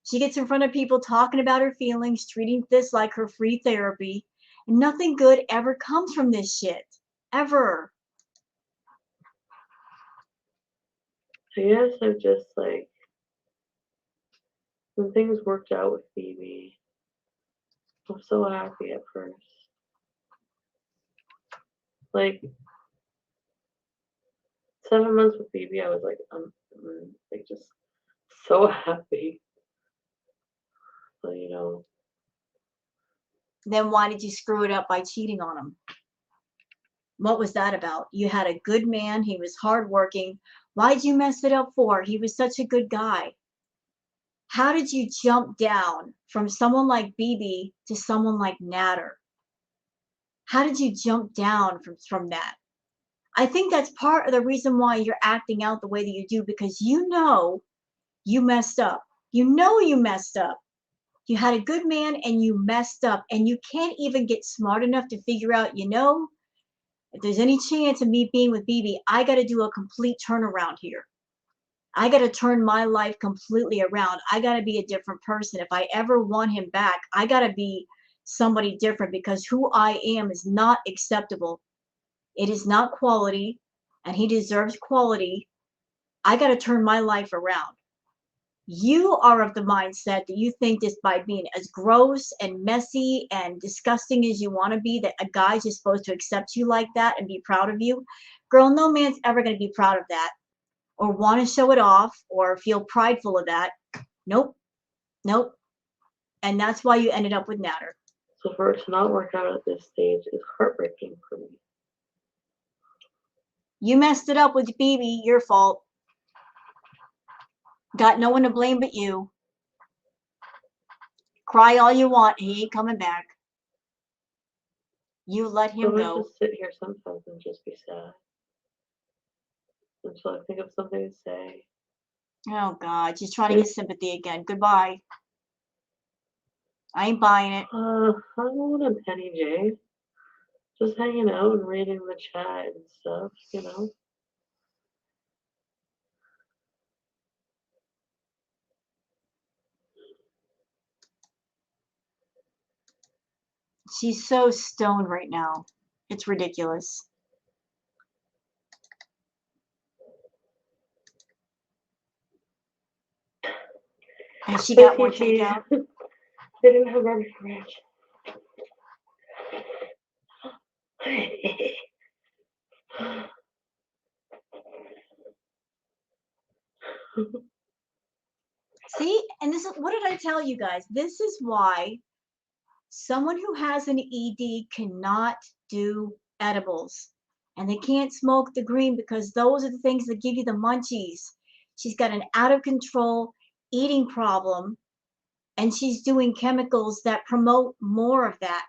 She gets in front of people talking about her feelings, treating this like her free therapy, and nothing good ever comes from this shit. Ever. I guess I'm just like, when things worked out with Phoebe, I'm so happy at first. Like, 7 months with Phoebe, I was like just so happy. So, you know, Then why did you screw it up by cheating on him? What was that about? You had a good man. He was hardworking. Why'd you mess it up for? He was such a good guy. How did you jump down from someone like BB to someone like Natter? How did you jump down from that? I think that's part of the reason why you're acting out the way that you do, because you know you messed up. You know you messed up. You had a good man and you messed up, and you can't even get smart enough to figure out, you know, if there's any chance of me being with BB, I got to do a complete turnaround here. I got to turn my life completely around. I got to be a different person. If I ever want him back, I got to be somebody different, because who I am is not acceptable. It is not quality, and he deserves quality. I got to turn my life around. You are of the mindset that you think just by being as gross and messy and disgusting as you want to be, that a guy's just supposed to accept you like that and be proud of you. Girl, no man's ever going to be proud of that or want to show it off or feel prideful of that. Nope. Nope. And that's why you ended up with Natter. so for it to not work out at this stage is heartbreaking for me. You messed it up with BB, your fault. Got no one to blame but you. Cry all you want, he ain't coming back. You let him So I go. just sit here sometimes and just be sad until I think of something to say. Oh God, she's trying to get sympathy again. Goodbye. I ain't buying it. I don't want a Penny J. Just hanging out and reading the chat and stuff, you know. She's so stoned right now. It's ridiculous. And she got more takeout. They didn't have garbage ranch. See, and this is, what did I tell you guys? This is why someone who has an ED cannot do edibles. And they can't smoke the green, because those are the things that give you the munchies. She's got an out of control eating problem, and she's doing chemicals that promote more of that.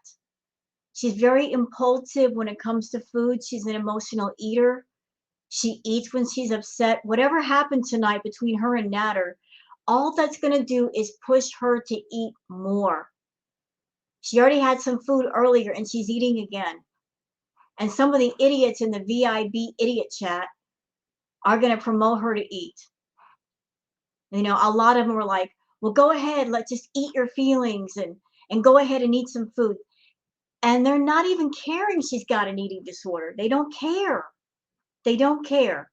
She's very impulsive when it comes to food. She's an emotional eater. She eats when she's upset. Whatever happened tonight between her and Natter, all that's going to do is push her to eat more. She already had some food earlier and she's eating again. And some of the idiots in the VIB idiot chat are going to promote her to eat. You know, a lot of them were like, well, go ahead, let's just eat your feelings and go ahead and eat some food. And they're not even caring she's got an eating disorder. They don't care. They don't care.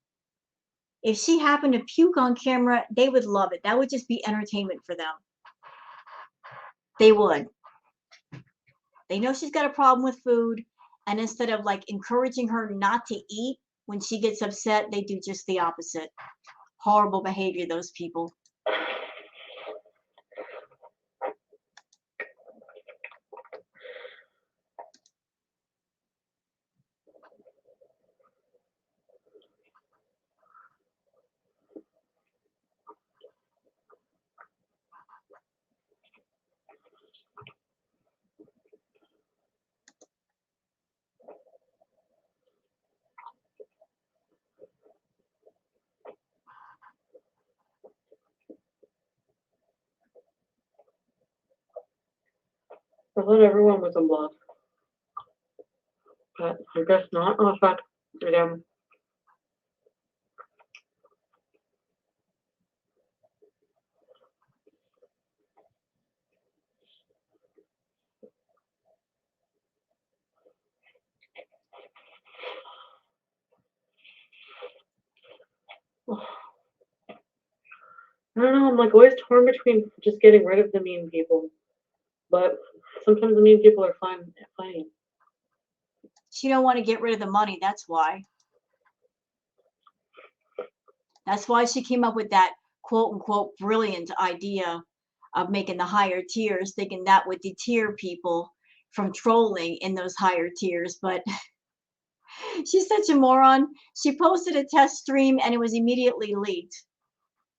If she happened to puke on camera, they would love it. That would just be entertainment for them. They would. They know she's got a problem with food, and instead of like encouraging her not to eat when she gets upset, they do just the opposite. Horrible behavior, those people. I thought everyone was unblocked. But I guess not. Oh, fuck. Damn. I don't know, I'm like always torn between just getting rid of the mean people. But sometimes the mean people are funny. She don't want to get rid of the money, that's why. That's why she came up with that quote unquote brilliant idea of making the higher tiers, thinking that would deter people from trolling in those higher tiers. But she's such a moron. She posted a test stream and it was immediately leaked.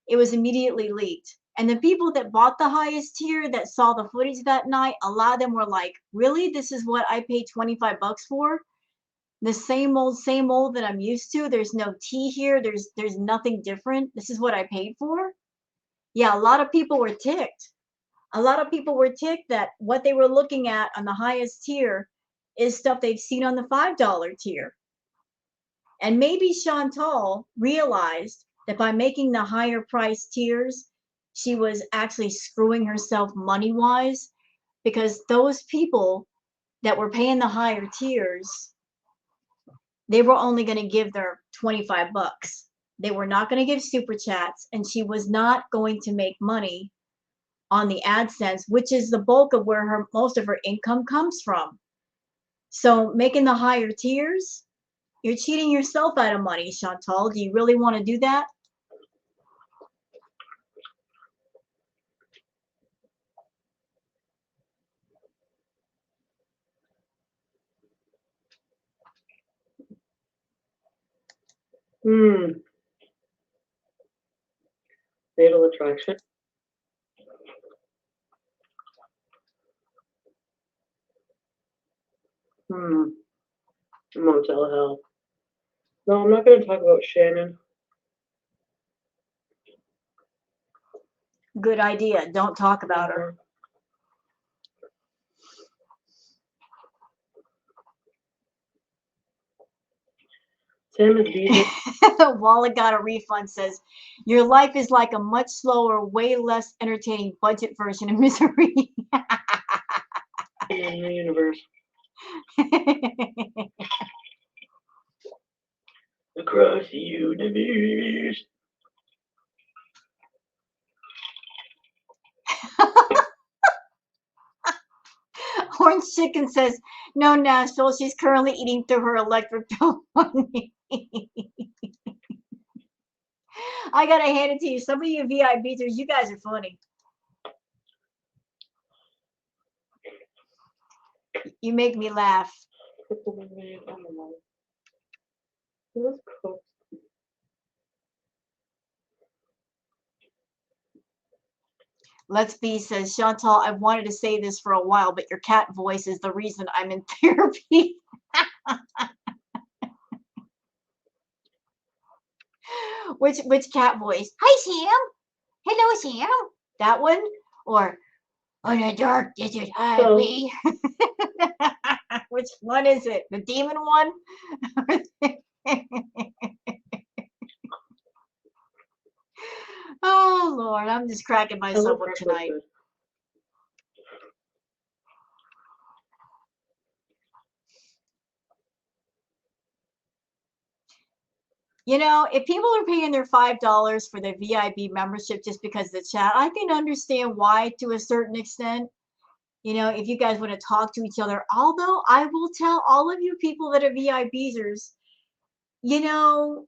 It was immediately leaked. And the people that bought the highest tier that saw the footage that night, a lot of them were like, really? This is what I paid 25 bucks for? The same old that I'm used to. There's no tea here. There's nothing different. This is what I paid for. Yeah, a lot of people were ticked. A lot of people were ticked that what they were looking at on the highest tier is stuff they've seen on the $5 tier. And maybe Chantal realized that by making the higher price tiers, she was actually screwing herself money-wise, because those people that were paying the higher tiers, they were only going to give their 25 bucks. They were not going to give super chats, and she was not going to make money on the AdSense, which is the bulk of where most of her income comes from. So making the higher tiers, you're cheating yourself out of money, Chantal. Do you really want to do that? Fatal attraction. Motel hell. No, I'm not going to talk about Shannon. Good idea. Don't talk about her. Sam is busy. Walla got a refund, says, your life is like a much slower, way less entertaining budget version of Misery. In the universe. Across the universe. Orange Chicken says, no, Nashville, she's currently eating through her electric bill money. I gotta hand it to you. Some of you VIBers, you guys are funny. You make me laugh. Let's Be says, Chantal, I've wanted to say this for a while, but your cat voice is the reason I'm in therapy. Which cat voice? Hi, Sam. Hello, Sam. That one? Or on a dark desert highway? Which one is it? The demon one? Oh, Lord. I'm just cracking myself up tonight. You know, if people are paying their $5 for their VIP membership just because of the chat, I can understand why to a certain extent. You know, if you guys want to talk to each other, although I will tell all of you people that are VIPers, you know,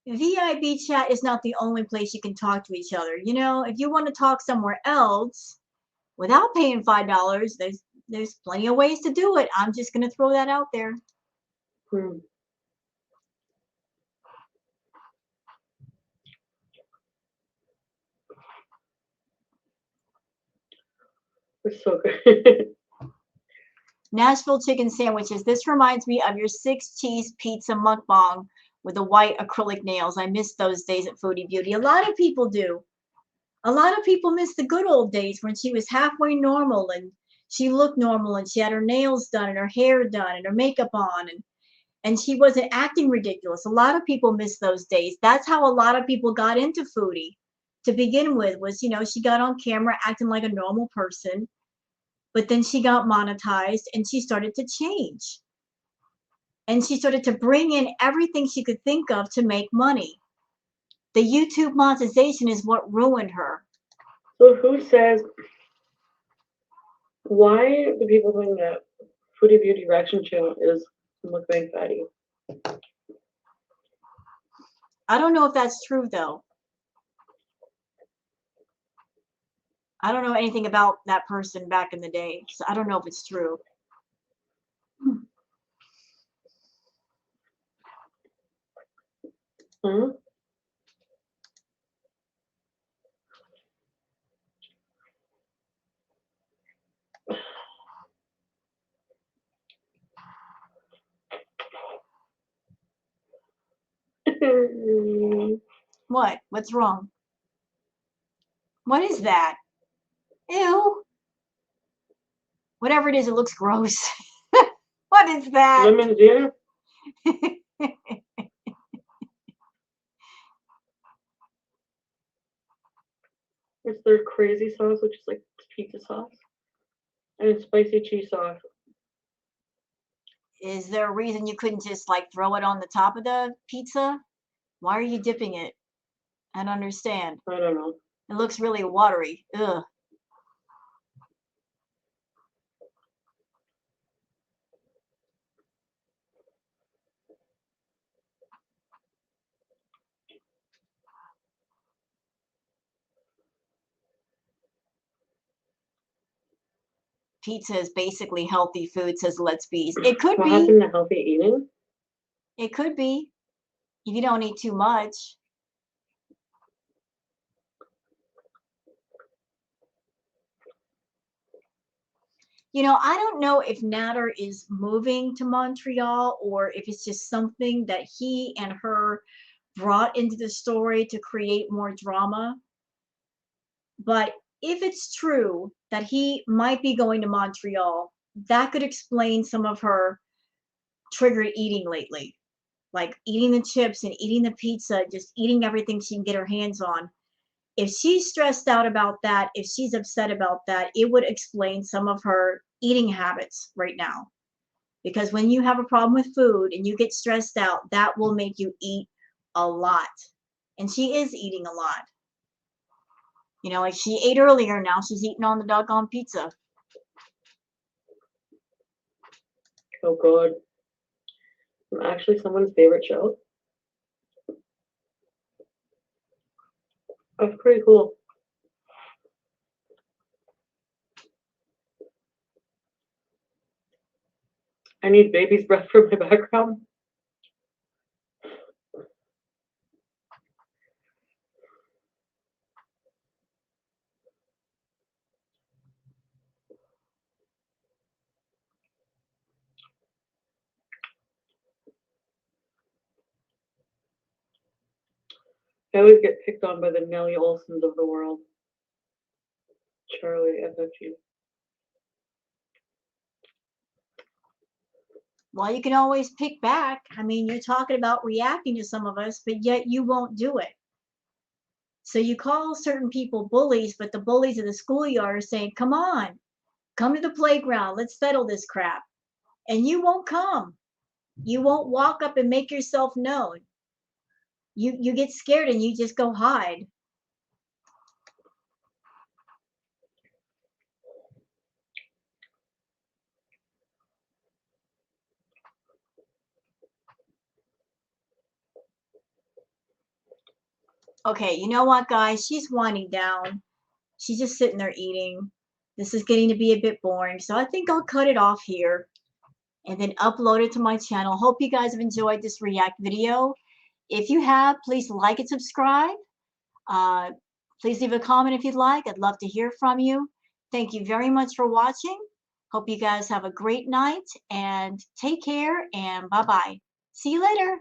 VIP chat is not the only place you can talk to each other. You know, if you want to talk somewhere else without paying $5, there's plenty of ways to do it. I'm just going to throw that out there. It's so good. Nashville chicken sandwiches. This reminds me of your 6-cheese pizza mukbang with the white acrylic nails. I miss those days at Foodie Beauty. A lot of people do. A lot of people miss the good old days when she was halfway normal and she looked normal and she had her nails done and her hair done and her makeup on and she wasn't acting ridiculous. A lot of people miss those days. That's how a lot of people got into Foodie to begin with was, you know, she got on camera acting like a normal person. But then she got monetized and she started to change. And she started to bring in everything she could think of to make money. The YouTube monetization is what ruined her. So who says, why do people think that Foodie Beauty reaction channel is mukbang fatty? I don't know if that's true though. I don't know anything about that person back in the day, so I don't know if it's true. Hmm? What? What's wrong? What is that? Ew. Whatever it is, it looks gross. What is that? Lemon dinner? It's their crazy sauce, which is like pizza sauce, and it's spicy cheese sauce. Is there a reason you couldn't just like throw it on the top of the pizza? Why are you dipping it? I don't understand. I don't know. It looks really watery. Ugh. Pizza is basically healthy food, says Let's Bees. It could What be. happened to healthy eating? It could be. If you don't eat too much. You know, I don't know if Nader is moving to Montreal or if it's just something that he and her brought into the story to create more drama. But if it's true that he might be going to Montreal, that could explain some of her triggered eating lately. Like eating the chips and eating the pizza, just eating everything she can get her hands on. If she's stressed out about that, if she's upset about that, it would explain some of her eating habits right now. Because when you have a problem with food and you get stressed out, that will make you eat a lot. And she is eating a lot. You know, like she ate earlier, now she's eating on the doggone pizza. Oh God. I'm actually someone's favorite show. That's pretty cool. I need baby's breath for my background. I always get picked on by the Nelly Olsons of the world. Charlie, FFG. Well, you can always pick back. I mean, you're talking about reacting to some of us, but yet you won't do it. So you call certain people bullies, but the bullies of the schoolyard are saying, come on, come to the playground. Let's settle this crap. And you won't come. You won't walk up and make yourself known. You get scared and you just go hide. Okay, you know what, guys? She's winding down. She's just sitting there eating. This is getting to be a bit boring, so I think I'll cut it off here and then upload it to my channel. Hope you guys have enjoyed this react video. If you have, please like and subscribe. Please leave a comment if you'd like. I'd love to hear from you. Thank you very much for watching. Hope you guys have a great night and take care and bye-bye. See you later.